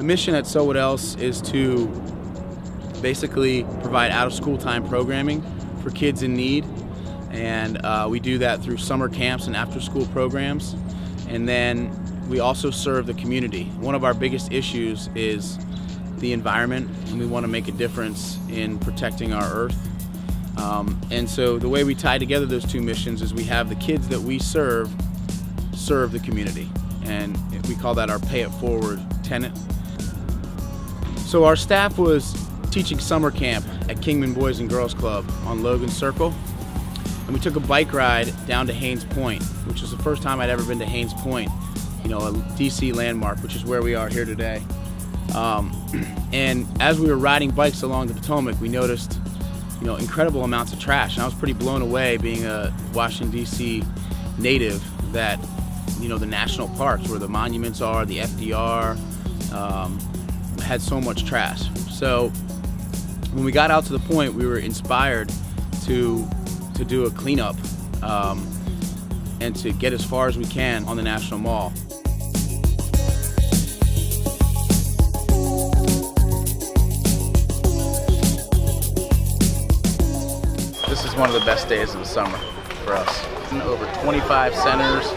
mission at So What Else is to basically provide out-of-school time programming for kids in need, and we do that through summer camps and after-school programs, and then we also serve the community. One of our biggest issues is the environment, and we want to make a difference in protecting our earth. And so the way we tie together those two missions is we have the kids that we serve the community, and we call that our Pay It Forward tenet. So our staff was teaching summer camp at Kingman Boys and Girls Club on Logan Circle, and we took a bike ride down to Haynes Point, which was the first time I'd ever been to Haynes Point, you know, a DC landmark, which is where we are here today. And as we were riding bikes along the Potomac, we noticed, you know, incredible amounts of trash, and I was pretty blown away, being a Washington DC native, that, you know, the national parks where the monuments are, the FDR, had so much trash. So when we got out to the point, we were inspired to do a cleanup and to get as far as we can on the National Mall. This is one of the best days of the summer for us. Over 25 centers,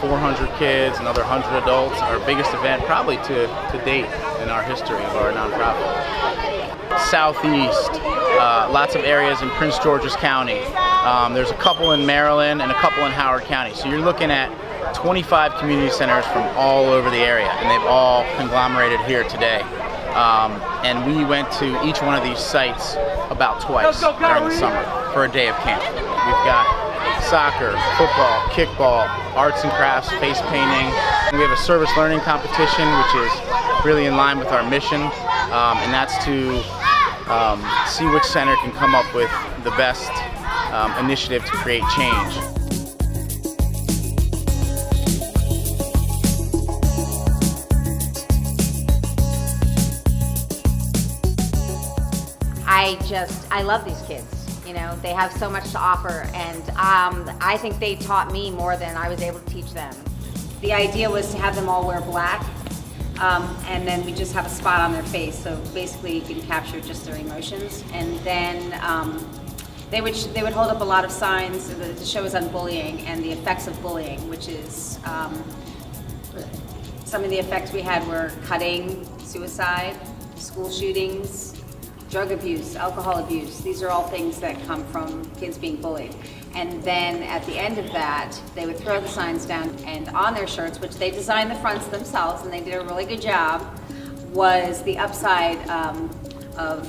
400 kids, another 100 adults. Our biggest event probably to date in our history of our nonprofit. Southeast, lots of areas in Prince George's County. There's a couple in Maryland and a couple in Howard County. So you're looking at 25 community centers from all over the area, and they've all conglomerated here today. And we went to each one of these sites about twice during the summer for a day of camp. We've got soccer, football, kickball, arts and crafts, face painting. We have a service learning competition, which is really in line with our mission, and that's to see which center can come up with the best initiative to create change. I love these kids. You know, they have so much to offer, and I think they taught me more than I was able to teach them. The idea was to have them all wear black, and then we just have a spot on their face, so basically you can capture just their emotions. And then they would hold up a lot of signs. The show is on bullying and the effects of bullying, which is some of the effects we had were cutting, suicide, school shootings, drug abuse, alcohol abuse. These are all things that come from kids being bullied. And then at the end of that, they would throw the signs down, and on their shirts, which they designed the fronts themselves, and they did a really good job, was the upside of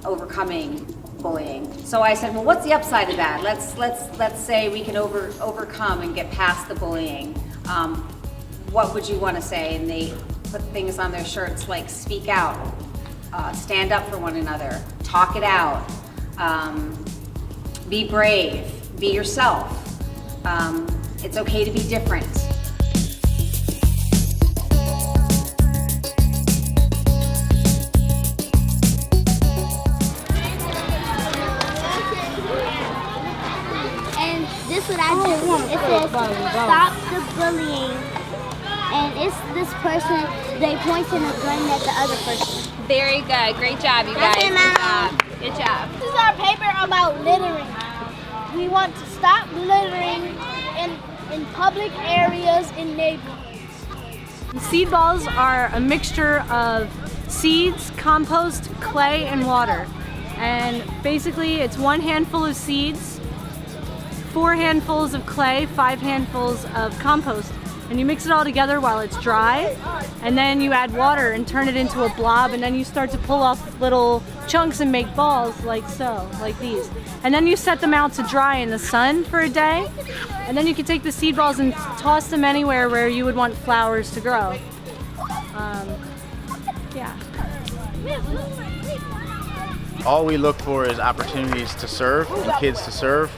overcoming bullying. So I said, well, what's the upside of that? Let's say we can overcome and get past the bullying. What would you want to say? And they put things on their shirts like speak out, stand up for one another, talk it out, be brave, be yourself. It's okay to be different. And this is what I do. It says, stop the bullying. And it's this person, they pointing a gun at the other person. Very good. Great job, you guys. Good job. Good job. This is our paper about littering. We want to stop littering in public areas in neighborhoods. Seed balls are a mixture of seeds, compost, clay, and water. And basically it's 1 handful of seeds, 4 handfuls of clay, 5 handfuls of compost. And you mix it all together while it's dry, and then you add water and turn it into a blob, and then you start to pull off little chunks and make balls like so, like these. And then you set them out to dry in the sun for a day, and then you can take the seed balls and toss them anywhere where you would want flowers to grow. Yeah. All we look for is opportunities to serve and kids to serve.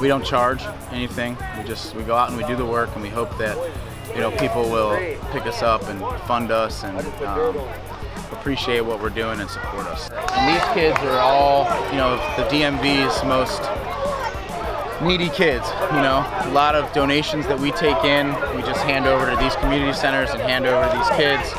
We don't charge anything. We go out and we do the work, and we hope that, you know, people will pick us up and fund us and appreciate what we're doing and support us. And these kids are all, you know, the DMV's most needy kids. You know, a lot of donations that we take in, we just hand over to these community centers and hand over to these kids.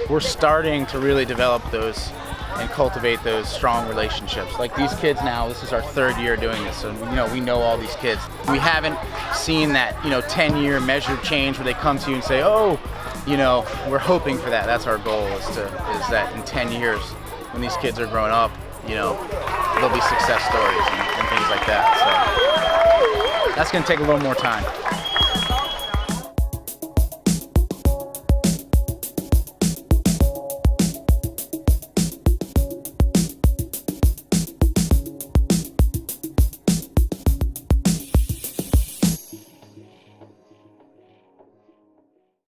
we're starting to really develop those and cultivate those strong relationships. Like these kids now, this is our 3rd year doing this, so we know all these kids. We haven't seen that 10-year measured change where they come to you and say, oh, we're hoping for that. That's our goal, is that in 10 years, when these kids are growing up, there'll be success stories and things like that. So that's going to take a little more time.